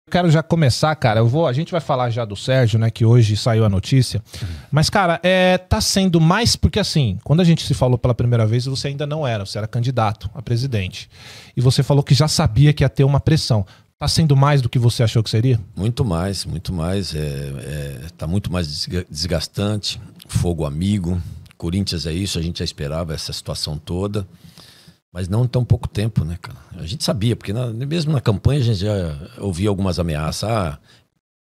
Quero já começar, cara. A gente vai falar já do Sérgio, né? Que hoje saiu a notícia. Mas, cara, tá sendo mais... Porque, assim, quando a gente se falou pela primeira vez, você ainda não era. Você era candidato a presidente. E você falou que já sabia que ia ter uma pressão. Tá sendo mais do que você achou que seria? Muito mais, muito mais. Tá muito mais desgastante. Fogo amigo. Corinthians é isso, a gente já esperava essa situação toda. Mas não em tão pouco tempo, né, cara? A gente sabia, porque mesmo na campanha a gente já ouvia algumas ameaças.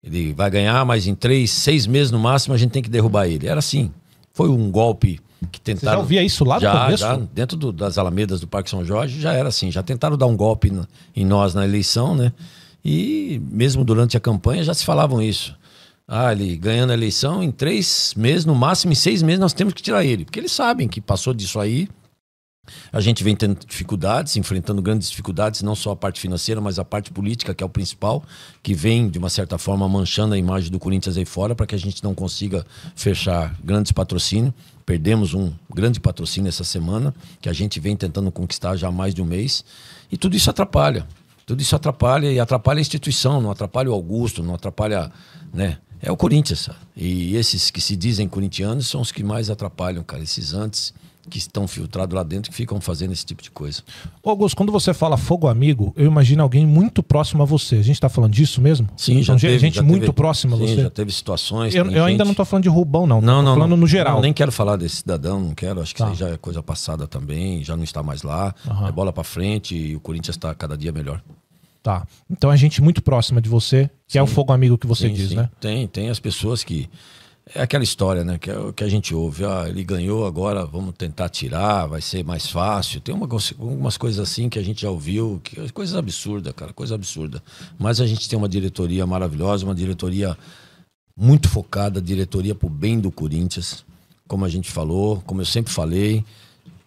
Ele vai ganhar, mas em 3, 6 meses no máximo a gente tem que derrubar ele. Era assim. Foi um golpe que tentaram... Você já ouvia isso lá no começo? Já, dentro das alamedas do Parque São Jorge, já era assim. Já tentaram dar um golpe em nós na eleição, né? E mesmo durante a campanha já se falavam isso. Ele ganhando a eleição, em 3 meses, no máximo em 6 meses nós temos que tirar ele. Porque eles sabem que passou disso aí. A gente vem tendo dificuldades, enfrentando grandes dificuldades, não só a parte financeira, mas a parte política, que é o principal, que vem, de uma certa forma, manchando a imagem do Corinthians aí fora, para que a gente não consiga fechar grandes patrocínios. Perdemos um grande patrocínio essa semana, que a gente vem tentando conquistar já há mais de um mês. E tudo isso atrapalha. Tudo isso atrapalha, e atrapalha a instituição, não atrapalha o Augusto, não atrapalha, né? É o Corinthians. E esses que se dizem corintianos são os que mais atrapalham, cara. Esses antes... que estão filtrados lá dentro, que ficam fazendo esse tipo de coisa. Augusto, quando você fala fogo amigo, eu imagino alguém muito próximo a você. A gente tá falando disso mesmo? Sim, já teve. Gente muito próxima a você? Sim, já teve situações. Eu ainda não tô falando de Rubão, não. Tô falando no geral. Não, nem quero falar desse cidadão, não quero. Acho que isso aí já é coisa passada também, já não está mais lá. É bola pra frente e o Corinthians está cada dia melhor. Tá. Então é gente muito próxima de você, que é o fogo amigo que você diz, né? Tem as pessoas que... É aquela história, né? Que a gente ouve. Ele ganhou, agora vamos tentar tirar, vai ser mais fácil. Tem algumas coisas assim que a gente já ouviu, coisas absurdas, cara, coisa absurda. Mas a gente tem uma diretoria maravilhosa, uma diretoria muito focada, diretoria pro bem do Corinthians. Como a gente falou, como eu sempre falei,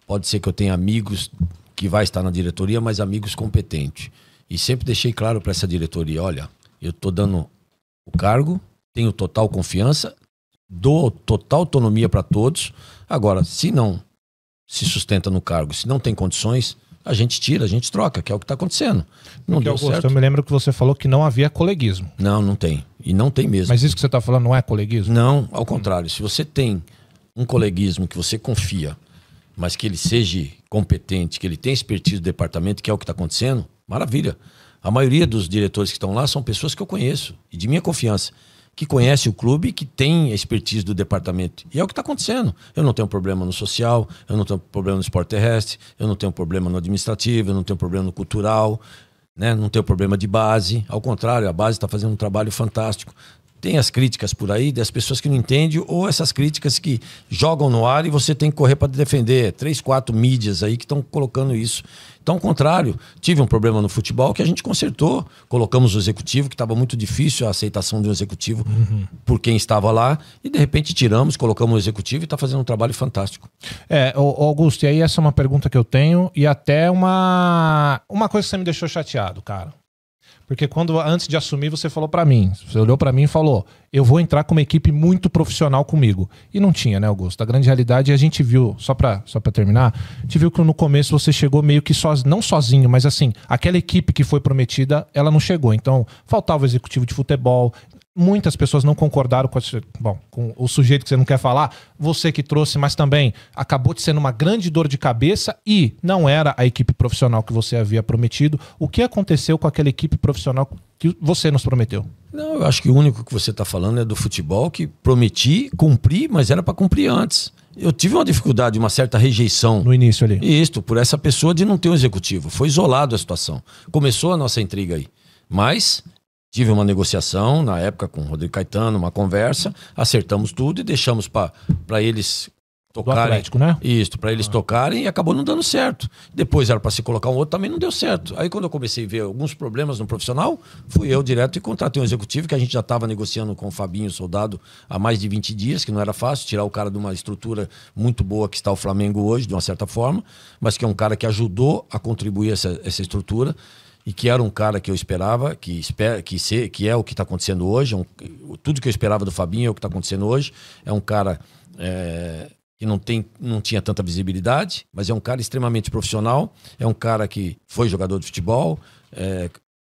pode ser que eu tenha amigos que vai estar na diretoria, mas amigos competentes. E sempre deixei claro para essa diretoria, olha, eu tô dando o cargo, tenho total confiança, dou total autonomia para todos. Agora, se não se sustenta no cargo, se não tem condições, a gente tira, a gente troca, que é o que está acontecendo. Não deu certo. Eu me lembro que você falou que não havia coleguismo. Não tem. E não tem mesmo. Mas isso que você está falando não é coleguismo? Não, ao contrário. Se você tem um coleguismo que você confia, mas que ele seja competente, que ele tenha expertise do departamento, que é o que está acontecendo, maravilha. A maioria dos diretores que estão lá são pessoas que eu conheço e de minha confiança, que conhece o clube e que tem a expertise do departamento. E é o que está acontecendo. Eu não tenho problema no social, eu não tenho problema no esporte terrestre, eu não tenho problema no administrativo, eu não tenho problema no cultural, né? Não tenho problema de base. Ao contrário, a base está fazendo um trabalho fantástico. Tem as críticas por aí das pessoas que não entendem, ou essas críticas que jogam no ar e você tem que correr para defender. 3, 4 mídias aí que estão colocando isso. Então, ao contrário, tive um problema no futebol que a gente consertou. Colocamos o executivo, que estava muito difícil a aceitação de um executivo por quem estava lá, e de repente tiramos, colocamos o executivo e está fazendo um trabalho fantástico. Augusto, e aí essa é uma pergunta que eu tenho, e até uma coisa que você me deixou chateado, cara. Porque antes de assumir, você falou pra mim, você olhou pra mim e falou, eu vou entrar com uma equipe muito profissional comigo. E não tinha, né, Augusto? A grande realidade, a gente viu, só pra terminar, a gente viu que no começo você chegou meio que não sozinho, mas assim, aquela equipe que foi prometida, ela não chegou. Então, faltava o executivo de futebol. Muitas pessoas não concordaram com o sujeito que você não quer falar, você que trouxe, mas também acabou de sendo uma grande dor de cabeça e não era a equipe profissional que você havia prometido. O que aconteceu com aquela equipe profissional que você nos prometeu? Não, eu acho que o único que você está falando é do futebol, que prometi, cumpri, mas era para cumprir antes. Eu tive uma dificuldade, uma certa rejeição. No início ali. Isso, por essa pessoa de não ter um executivo. Foi isolado a situação. Começou a nossa intriga aí. Mas... tive uma negociação na época com o Rodrigo Caetano, uma conversa, acertamos tudo e deixamos para eles tocarem. Do Atlético, né? Isso, para eles tocarem, e acabou não dando certo. Depois era para se colocar um outro, também não deu certo. Aí quando eu comecei a ver alguns problemas no profissional, fui eu direto e contratei um executivo, que a gente já estava negociando com o Fabinho Soldado há mais de 20 dias, que não era fácil tirar o cara de uma estrutura muito boa que está o Flamengo hoje, de uma certa forma, mas que é um cara que ajudou a contribuir essa estrutura. E que era um cara que eu esperava, que é o que está acontecendo hoje. Tudo que eu esperava do Fabinho é o que está acontecendo hoje. É um cara que não tinha tanta visibilidade, mas é um cara extremamente profissional. É um cara que foi jogador de futebol,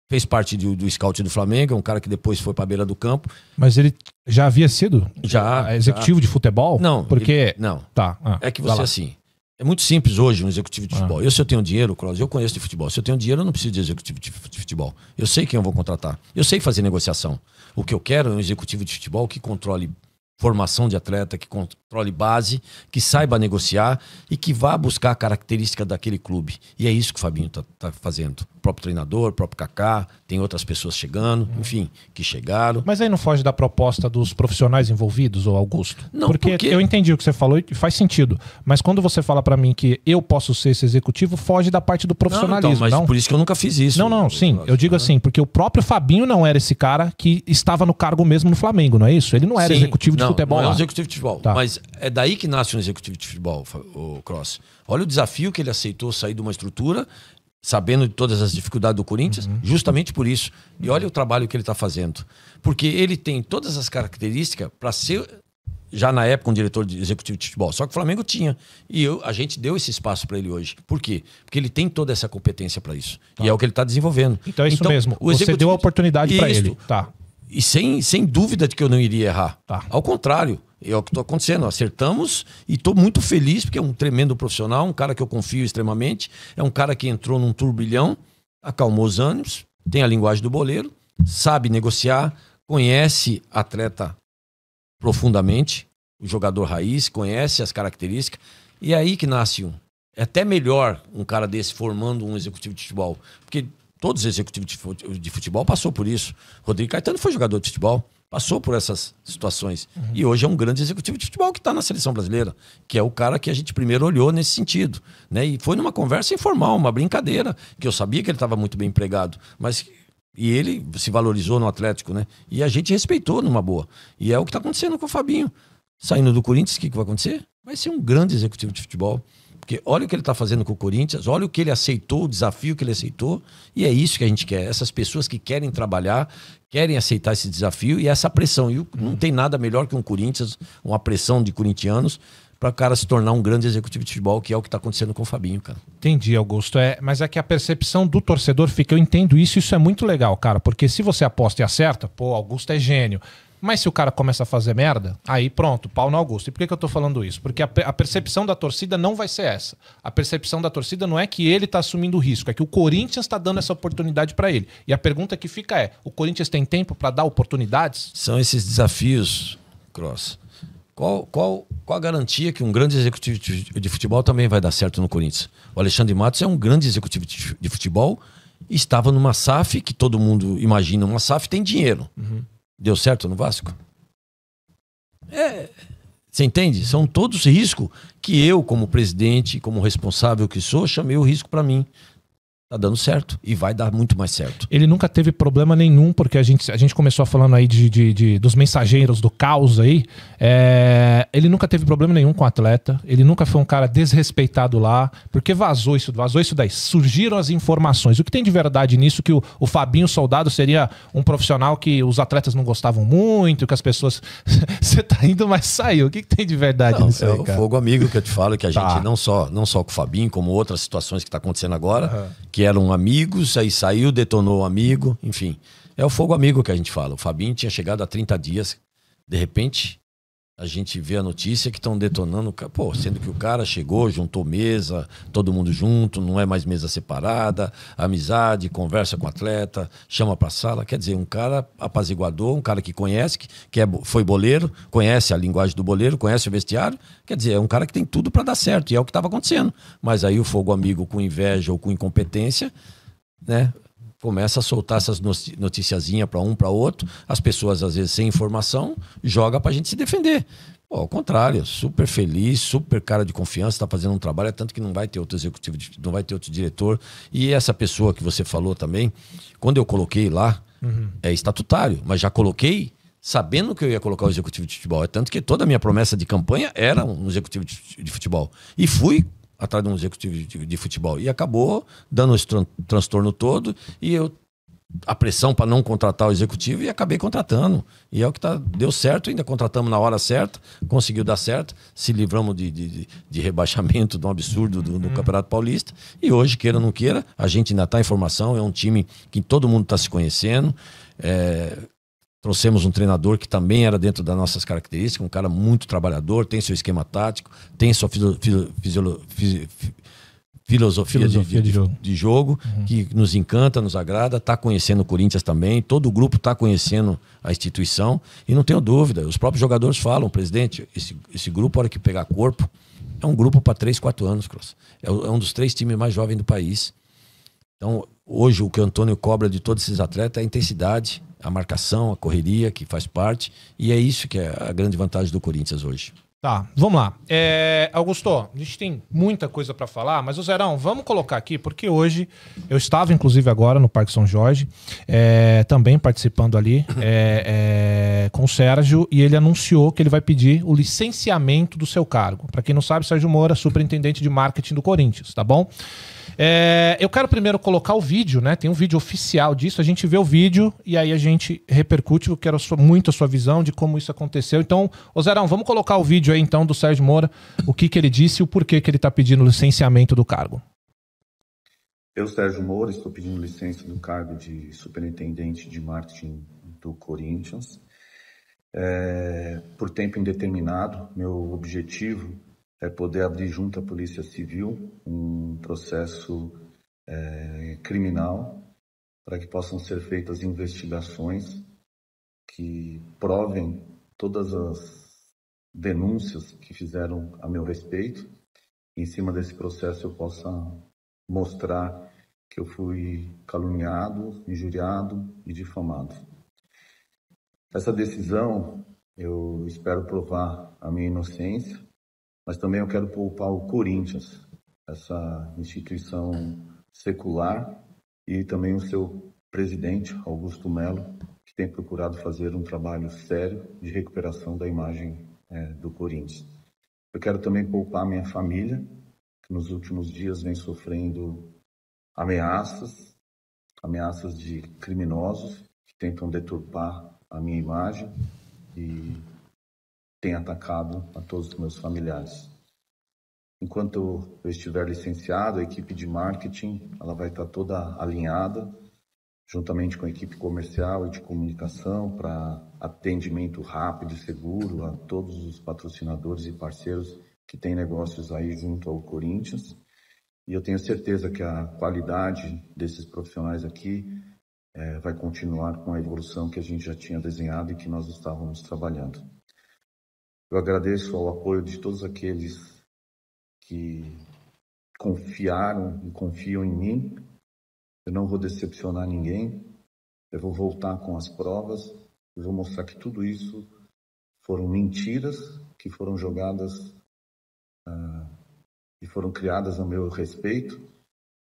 fez parte do scout do Flamengo, é um cara que depois foi para a beira do campo. Mas ele já havia sido executivo de futebol? Não. Porque... Não. Tá. É que você, assim, é muito simples hoje um executivo de futebol. Se eu tenho dinheiro, Cross, eu conheço de futebol. Se eu tenho dinheiro, eu não preciso de executivo de futebol. Eu sei quem eu vou contratar. Eu sei fazer negociação. O que eu quero é um executivo de futebol que controle formação de atleta, que controle base, que saiba negociar e que vá buscar a característica daquele clube. E é isso que o Fabinho tá fazendo. O próprio treinador, o próprio Kaká, tem outras pessoas chegando, enfim, que chegaram. Mas aí não foge da proposta dos profissionais envolvidos, ô Augusto? Não, porque eu entendi o que você falou e faz sentido. Mas quando você fala pra mim que eu posso ser esse executivo, foge da parte do profissionalismo. Não, então, mas por isso que eu nunca fiz isso. Não, sim. Eu digo assim, porque o próprio Fabinho não era esse cara que estava no cargo mesmo no Flamengo, não é isso? Ele não era executivo de futebol. Não lá. É um executivo de futebol. Tá. Mas é daí que nasce um executivo de futebol, o Cross. Olha o desafio que ele aceitou sair de uma estrutura, sabendo de todas as dificuldades do Corinthians, justamente por isso. E olha o trabalho que ele está fazendo. Porque ele tem todas as características para ser, já na época, um diretor de executivo de futebol. Só que o Flamengo tinha. E a gente deu esse espaço para ele hoje. Por quê? Porque ele tem toda essa competência para isso. Tá. E é o que ele está desenvolvendo. Então é isso mesmo. Você deu a oportunidade para ele. Tá. E sem dúvida de que eu não iria errar. Tá. Ao contrário, é o que está acontecendo. Acertamos e estou muito feliz porque é um tremendo profissional, um cara que eu confio extremamente. É um cara que entrou num turbilhão, acalmou os ânimos, tem a linguagem do boleiro, sabe negociar, conhece atleta profundamente, o jogador raiz, conhece as características. E é aí que nasce um. É até melhor um cara desse formando um executivo de futebol. Porque todos os executivos de futebol passou por isso. Rodrigo Caetano foi jogador de futebol, passou por essas situações. E hoje é um grande executivo de futebol que está na seleção brasileira, que é o cara que a gente primeiro olhou nesse sentido. Né? E foi numa conversa informal, uma brincadeira, que eu sabia que ele estava muito bem empregado, e ele se valorizou no Atlético, né? E a gente respeitou numa boa. E é o que está acontecendo com o Fabinho. Saindo do Corinthians, o que vai acontecer? Vai ser um grande executivo de futebol. Porque olha o que ele está fazendo com o Corinthians, olha o que ele aceitou, o desafio que ele aceitou, e é isso que a gente quer. Essas pessoas que querem trabalhar, querem aceitar esse desafio e essa pressão. E não tem nada melhor que um Corinthians, uma pressão de corintianos, para o cara se tornar um grande executivo de futebol, que é o que está acontecendo com o Fabinho, cara. Entendi, Augusto. Mas é que a percepção do torcedor fica, eu entendo isso, isso é muito legal, cara, porque se você aposta e acerta, pô, Augusto é gênio. Mas se o cara começa a fazer merda, aí pronto, pau no Augusto. E por que eu tô falando isso? Porque a percepção da torcida não vai ser essa. A percepção da torcida não é que ele tá assumindo o risco, é que o Corinthians tá dando essa oportunidade para ele. E a pergunta que fica é, o Corinthians tem tempo para dar oportunidades? São esses desafios, Cross. Qual a garantia que um grande executivo de futebol também vai dar certo no Corinthians? O Alexandre Matos é um grande executivo de futebol e estava numa SAF, que todo mundo imagina, uma SAF tem dinheiro. Deu certo no Vasco? Você entende? São todos riscos que eu, como presidente, como responsável que sou, chamei o risco para mim. Tá dando certo e vai dar muito mais certo. Ele nunca teve problema nenhum, porque a gente começou falando aí dos mensageiros do caos aí. Ele nunca teve problema nenhum com o atleta. Ele nunca foi um cara desrespeitado lá, porque vazou isso daí. Surgiram as informações. O que tem de verdade nisso? Que o Fabinho Soldado seria um profissional que os atletas não gostavam muito, que as pessoas... Você tá indo, mas saiu. O que tem de verdade nisso aí, cara? É o fogo amigo que eu te falo, que a gente não só com o Fabinho, como outras situações que tá acontecendo agora, que eram amigos, aí saiu, detonou o amigo, enfim. É o fogo amigo que a gente fala. O Fabinho tinha chegado há 30 dias, de repente a gente vê a notícia que estão detonando, pô, sendo que o cara chegou, juntou mesa, todo mundo junto, não é mais mesa separada, amizade, conversa com o atleta, chama pra sala, quer dizer, um cara apaziguador, um cara que conhece, foi boleiro, conhece a linguagem do boleiro, conhece o vestiário, quer dizer, é um cara que tem tudo pra dar certo, e é o que estava acontecendo. Mas aí o fogo amigo com inveja ou com incompetência, né, começa a soltar essas noticiazinhas para um, para outro, as pessoas às vezes sem informação, joga pra gente se defender. Pô, ao contrário, super feliz, super cara de confiança, tá fazendo um trabalho, é tanto que não vai ter outro executivo, não vai ter outro diretor. E essa pessoa que você falou também, quando eu coloquei lá, é estatutário, mas já coloquei sabendo que eu ia colocar o executivo de futebol. É tanto que toda a minha promessa de campanha era um executivo de futebol. E fui atrás de um executivo de futebol. E acabou dando esse transtorno todo. E eu a pressão para não contratar o executivo e acabei contratando. E é o que deu certo, ainda contratamos na hora certa, conseguiu dar certo, se livramos de rebaixamento de um absurdo do Campeonato Paulista. E hoje, queira ou não queira, a gente ainda está em formação, é um time que todo mundo está se conhecendo. Trouxemos um treinador que também era dentro das nossas características, um cara muito trabalhador, tem seu esquema tático, tem sua filosofia de jogo, que nos encanta, nos agrada, está conhecendo o Corinthians também, todo o grupo está conhecendo a instituição, e não tenho dúvida, os próprios jogadores falam, presidente, esse grupo, a hora que pegar corpo, é um grupo para 3, 4 anos, Cross. É um dos 3 times mais jovens do país. Então, hoje, o que o Antônio cobra de todos esses atletas é a intensidade, a marcação, a correria, que faz parte, e é isso que é a grande vantagem do Corinthians hoje. Tá, vamos lá. Augusto, a gente tem muita coisa para falar, mas o Zerão, vamos colocar aqui, porque hoje eu estava, inclusive, agora no Parque São Jorge, também participando ali com o Sérgio, e ele anunciou que ele vai pedir o licenciamento do seu cargo. Para quem não sabe, Sérgio Moura, superintendente de marketing do Corinthians, tá bom? Eu quero primeiro colocar o vídeo, né? Tem um vídeo oficial disso, a gente vê o vídeo e aí a gente repercute. Eu quero muito a sua visão de como isso aconteceu. Então, ô Zerão, vamos colocar o vídeo aí então do Sérgio Moura, o que ele disse e o porquê que ele está pedindo licenciamento do cargo. Eu, Sérgio Moura, estou pedindo licença do cargo de superintendente de marketing do Corinthians. Por tempo indeterminado, meu objetivo é poder abrir junto à Polícia Civil um processo criminal para que possam ser feitas investigações que provem todas as denúncias que fizeram a meu respeito. Em cima desse processo eu possa mostrar que eu fui caluniado, injuriado e difamado. Essa decisão, eu espero provar a minha inocência, mas também eu quero poupar o Corinthians, essa instituição secular, e também o seu presidente, Augusto Melo, que tem procurado fazer um trabalho sério de recuperação da imagem do Corinthians. Eu quero também poupar minha família, que nos últimos dias vem sofrendo ameaças de criminosos que tentam deturpar a minha imagem e tem atacado a todos os meus familiares. Enquanto eu estiver licenciado, a equipe de marketing ela vai estar toda alinhada, juntamente com a equipe comercial e de comunicação, para atendimento rápido e seguro a todos os patrocinadores e parceiros que têm negócios aí junto ao Corinthians. E eu tenho certeza que a qualidade desses profissionais aqui vai continuar com a evolução que a gente já tinha desenhado e que nós estávamos trabalhando. Eu agradeço ao apoio de todos aqueles que confiaram e confiam em mim. Eu não vou decepcionar ninguém. Eu vou voltar com as provas. Eu vou mostrar que tudo isso foram mentiras que foram jogadas e foram criadas a meu respeito.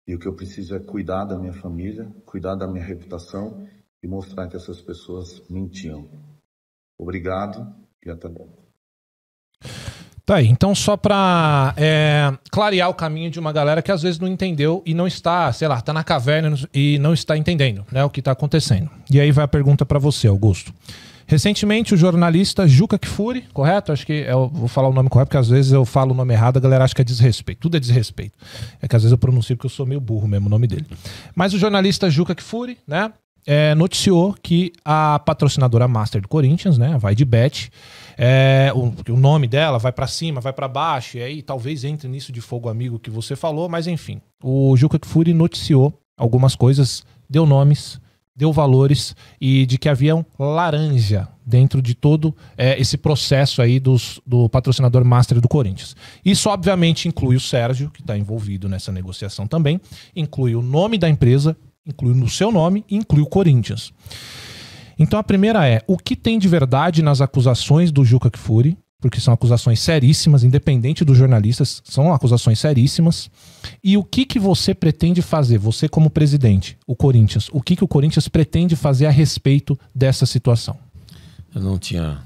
E o que eu preciso é cuidar da minha família, cuidar da minha reputação e mostrar que essas pessoas mentiam. Obrigado e até logo. Tá aí, então só para clarear o caminho de uma galera que às vezes não entendeu e não está, sei lá, tá na caverna e não está entendendo, né, o que está acontecendo. E aí vai a pergunta para você, Augusto. Recentemente o jornalista Juca Kfouri, correto? Acho que eu vou falar o nome correto, porque às vezes eu falo o nome errado, a galera acha que é desrespeito. Tudo é desrespeito. É que às vezes eu pronuncio porque eu sou meio burro mesmo o nome dele. Mas o jornalista Juca Kfouri, né, noticiou que a patrocinadora Master do Corinthians, né, a Vai de Bet, o nome dela vai para cima, vai para baixo, e aí talvez entre nisso de fogo amigo que você falou, mas enfim, o Juca Kfouri noticiou algumas coisas, deu nomes, deu valores e de que havia um laranja dentro de todo esse processo aí do patrocinador Master do Corinthians. Isso obviamente inclui o Sérgio, que está envolvido nessa negociação também, inclui o nome da empresa, inclui no seu nome e inclui o Corinthians. Então a primeira é, o que tem de verdade nas acusações do Juca Kfouri, porque são acusações seríssimas, independente dos jornalistas, são acusações seríssimas, e o que você pretende fazer, você como presidente, o Corinthians, o que o Corinthians pretende fazer a respeito dessa situação? Eu não tinha...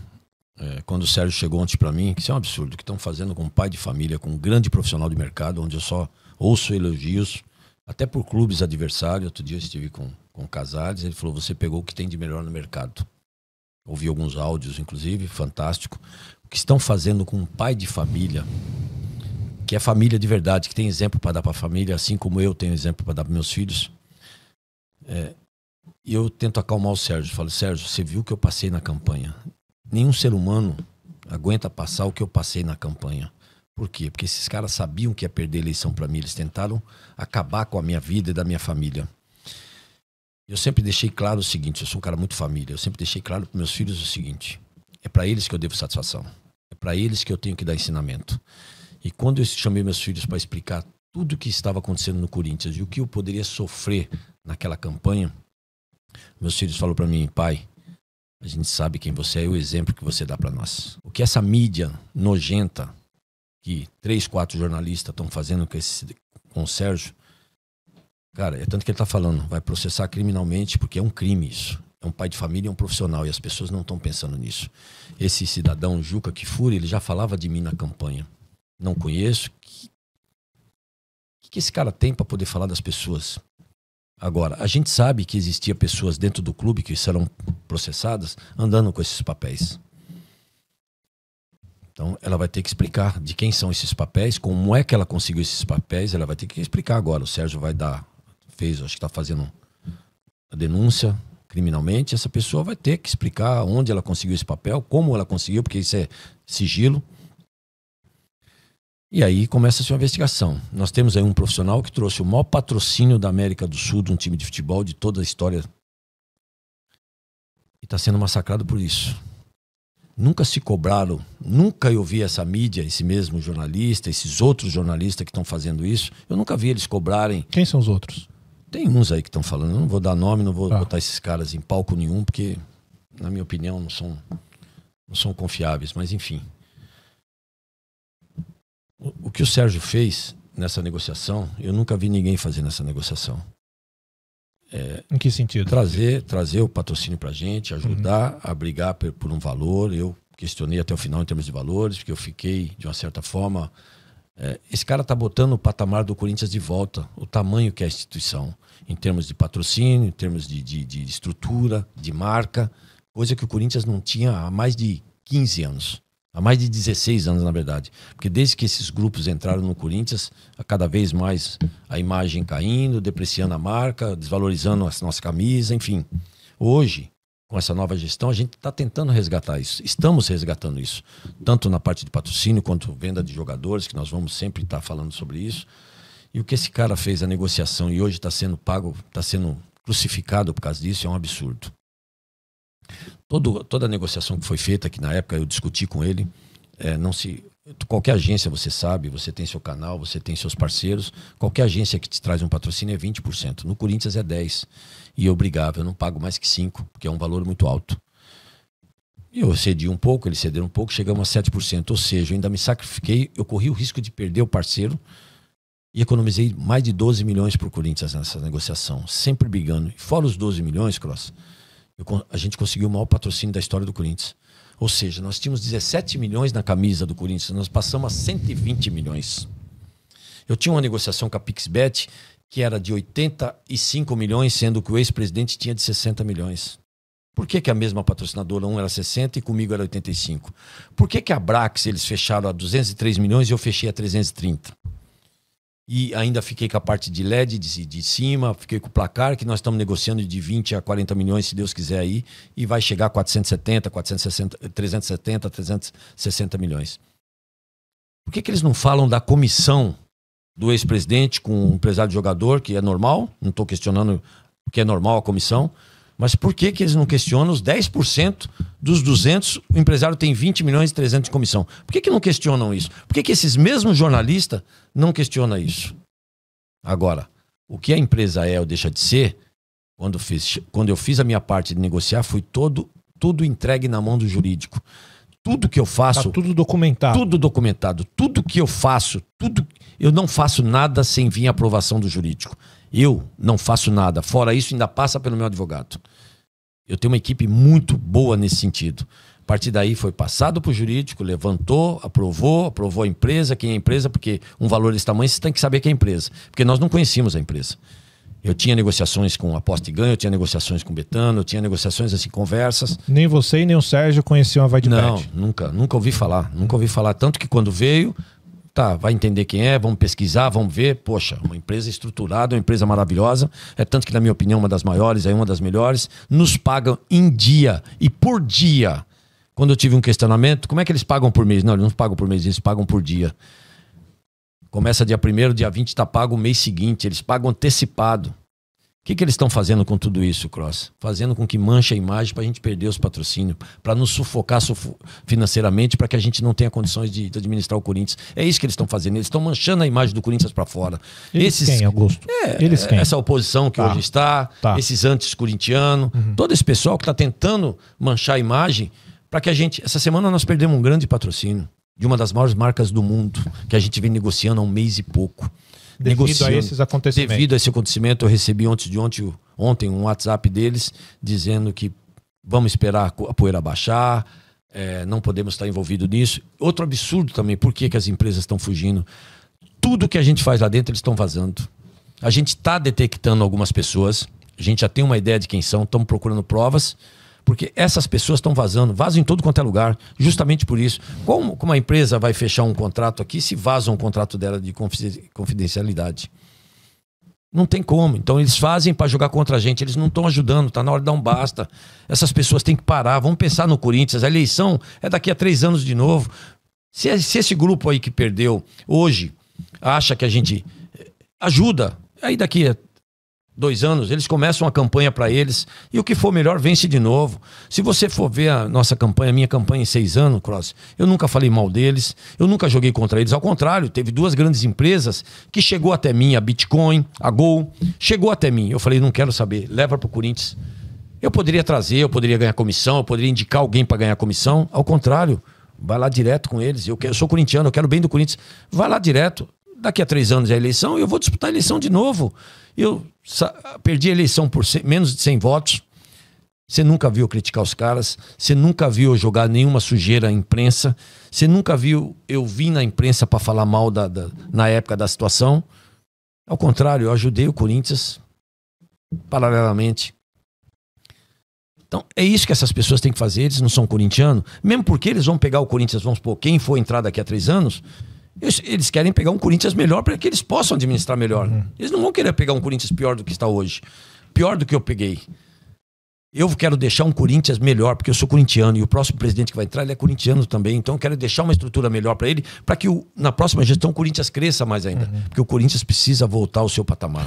quando o Sérgio chegou ontem para mim, que isso é um absurdo, que estão fazendo com um pai de família, com um grande profissional de mercado, onde eu só ouço elogios, até por clubes adversários. Outro dia eu estive com o Casares, ele falou, você pegou o que tem de melhor no mercado. Ouvi alguns áudios, inclusive, fantástico. O que estão fazendo com um pai de família, que é família de verdade, que tem exemplo para dar para a família, assim como eu tenho exemplo para dar para meus filhos. E eu tento acalmar o Sérgio. Falo, Sérgio, você viu o que eu passei na campanha? Nenhum ser humano aguenta passar o que eu passei na campanha. Por quê? Porque esses caras sabiam que ia perder a eleição para mim. Eles tentaram acabar com a minha vida e da minha família. Eu sempre deixei claro o seguinte, eu sou um cara muito família. Eu sempre deixei claro para meus filhos o seguinte, é para eles que eu devo satisfação. É para eles que eu tenho que dar ensinamento. E quando eu chamei meus filhos para explicar tudo o que estava acontecendo no Corinthians e o que eu poderia sofrer naquela campanha, meus filhos falaram para mim, pai, a gente sabe quem você é e o exemplo que você dá para nós. O que essa mídia nojenta, que 3, 4 jornalistas estão fazendo com o Sérgio, cara, é tanto que ele está falando, vai processar criminalmente porque é um crime isso. É um pai de família, é um profissional e as pessoas não estão pensando nisso. Esse cidadão Juca Kfouri, ele já falava de mim na campanha. Não conheço. O que esse cara tem para poder falar das pessoas? Agora, a gente sabe que existia pessoas dentro do clube que serão processadas andando com esses papéis. Então, ela vai ter que explicar de quem são esses papéis, como é que ela conseguiu esses papéis, ela vai ter que explicar agora. O Sérgio vai acho que está fazendo a denúncia criminalmente, essa pessoa vai ter que explicar onde ela conseguiu esse papel, como ela conseguiu, porque isso é sigilo. E aí começa-se uma investigação. Nós temos aí um profissional que trouxe o maior patrocínio da América do Sul de um time de futebol de toda a história e está sendo massacrado por isso. Nunca se cobraram, nunca eu vi essa mídia, esse mesmo jornalista, esses outros jornalistas que estão fazendo isso, eu nunca vi eles cobrarem. Quem são os outros? Tem uns aí que estão falando, eu não vou dar nome, não vou botar esses caras em palco nenhum, porque, na minha opinião, não são confiáveis, mas enfim. O que o Sérgio fez nessa negociação, eu nunca vi ninguém fazer nessa negociação. Em que sentido? Trazer o patrocínio pra gente, ajudar a brigar por um valor. Eu questionei até o final em termos de valores, porque eu fiquei, de uma certa forma... esse cara tá botando o patamar do Corinthians de volta, o tamanho que é a instituição, em termos de patrocínio, em termos de estrutura, de marca, coisa que o Corinthians não tinha há mais de 15 anos. Há mais de 16 anos, na verdade. Porque desde que esses grupos entraram no Corinthians, cada vez mais a imagem caindo, depreciando a marca, desvalorizando a nossa camisa, enfim. Hoje, com essa nova gestão, a gente está tentando resgatar isso. Estamos resgatando isso. Tanto na parte de patrocínio, quanto venda de jogadores, que nós vamos sempre estar falando sobre isso. E o que esse cara fez, a negociação, e hoje está sendo pago, está sendo crucificado por causa disso, é um absurdo. Toda a negociação que foi feita, que na época eu discuti com ele, qualquer agência, você sabe, você tem seu canal, você tem seus parceiros, qualquer agência que te traz um patrocínio é 20%. No Corinthians é 10%. E eu brigava, eu não pago mais que 5%, porque é um valor muito alto. E eu cedi um pouco, ele cedeu um pouco, chegamos a 7%. Ou seja, eu ainda me sacrifiquei, eu corri o risco de perder o parceiro e economizei mais de 12 milhões para o Corinthians nessa negociação, sempre brigando. E fora os 12 milhões, Cross, a gente conseguiu o maior patrocínio da história do Corinthians. Ou seja, nós tínhamos 17 milhões na camisa do Corinthians, nós passamos a 120 milhões. Eu tinha uma negociação com a PixBet que era de 85 milhões, sendo que o ex-presidente tinha de 60 milhões. Por que a mesma patrocinadora, um era 60 e comigo era 85? Por que a Abrax eles fecharam a 203 milhões e eu fechei a 330? E ainda fiquei com a parte de LED de cima, fiquei com o placar, que nós estamos negociando de 20 a 40 milhões, se Deus quiser aí, e vai chegar a 370, 360 milhões. Por que eles não falam da comissão do ex-presidente com o empresário de jogador, que é normal? Não estou questionando porque é normal a comissão, mas por que eles não questionam os 10% dos 200, o empresário tem 20 milhões e 300 de comissão? Por que não questionam isso? Por que esses mesmos jornalistas não questionam isso? Agora, o que a empresa é ou deixa de ser, quando eu fiz a minha parte de negociar, foi tudo entregue na mão do jurídico. Tudo que eu faço... Tá tudo documentado. Tudo documentado. Tudo que eu faço, eu não faço nada sem vir a aprovação do jurídico. Eu não faço nada. Fora isso, ainda passa pelo meu advogado. Eu tenho uma equipe muito boa nesse sentido. partir daí foi passado para o jurídico, levantou, aprovou a empresa, quem é a empresa, porque um valor desse tamanho você tem que saber quem é a empresa. Porque nós não conhecíamos a empresa. Eu tinha negociações com Aposta e Ganho, eu tinha negociações com Betano, eu tinha negociações assim, conversas. Nem você e nem o Sérgio conheciam a Vai de Pet? Não, nunca ouvi falar. Nunca ouvi falar. Tanto que quando veio, tá, vai entender quem é, vamos pesquisar, vamos ver. Poxa, uma empresa estruturada, uma empresa maravilhosa. É tanto que, na minha opinião, uma das maiores, uma das melhores. Nos pagam em dia e por dia. Quando eu tive um questionamento, como é que eles pagam por mês? Não, eles não pagam por mês, eles pagam por dia. Começa dia 1º, dia 20 está pago o mês seguinte. Eles pagam antecipado. O que eles estão fazendo com tudo isso, Cross? Fazendo com que manche a imagem para a gente perder os patrocínios, para nos sufocar financeiramente, para que a gente não tenha condições de administrar o Corinthians. É isso que eles estão fazendo. Eles estão manchando a imagem do Corinthians para fora. Quem, Augusto? Eles quem? Essa oposição que hoje está, esses anti-corintianos, todo esse pessoal que está tentando manchar a imagem para que a gente... Essa semana nós perdemos um grande patrocínio de uma das maiores marcas do mundo, que a gente vem negociando há um mês e pouco. Devido a esses acontecimentos. Devido a esse acontecimento, eu recebi ontem um WhatsApp deles dizendo que vamos esperar a poeira baixar, não podemos estar envolvidos nisso. Outro absurdo também, por que as empresas estão fugindo? Tudo que a gente faz lá dentro, eles estão vazando. A gente está detectando algumas pessoas, a gente já tem uma ideia de quem são, estamos procurando provas, porque essas pessoas estão vazam em todo quanto é lugar, justamente por isso. Como a empresa vai fechar um contrato aqui se vaza um contrato dela de confidencialidade? Não tem como. Então eles fazem para jogar contra a gente, eles não estão ajudando, está na hora de dar um basta. Essas pessoas têm que parar, vamos pensar no Corinthians, a eleição é daqui a 3 anos de novo. Se esse grupo aí que perdeu hoje acha que a gente ajuda, aí daqui a 2 anos, eles começam a campanha para eles e o que for melhor vence de novo. Se você for ver a nossa campanha, a minha campanha em 6 anos, Cross, eu nunca falei mal deles, eu nunca joguei contra eles. Ao contrário, teve 2 grandes empresas que chegou até mim, a Bitcoin, a Gol, chegou até mim. Eu falei, não quero saber, leva para o Corinthians. Eu poderia trazer, eu poderia ganhar comissão, eu poderia indicar alguém para ganhar comissão. Ao contrário, vai lá direto com eles. Eu sou corintiano, eu quero bem do Corinthians. Vai lá direto. Daqui a 3 anos é a eleição, eu vou disputar a eleição de novo. Eu perdi a eleição por menos de 100 votos. Você nunca viu eu criticar os caras. Você nunca viu eu jogar nenhuma sujeira à imprensa. Você nunca viu eu vir na imprensa para falar mal na época da situação. Ao contrário, eu ajudei o Corinthians paralelamente. Então, é isso que essas pessoas têm que fazer. Eles não são corintianos. Mesmo porque eles vão pegar o Corinthians, vamos supor, quem for entrar daqui a 3 anos... Eles querem pegar um Corinthians melhor para que eles possam administrar melhor. Eles não vão querer pegar um Corinthians pior do que está hoje. Pior do que eu peguei. Eu quero deixar um Corinthians melhor, porque eu sou corintiano e o próximo presidente que vai entrar ele é corintiano também. Então eu quero deixar uma estrutura melhor para ele, para que na próxima gestão o Corinthians cresça mais ainda. Porque o Corinthians precisa voltar ao seu patamar.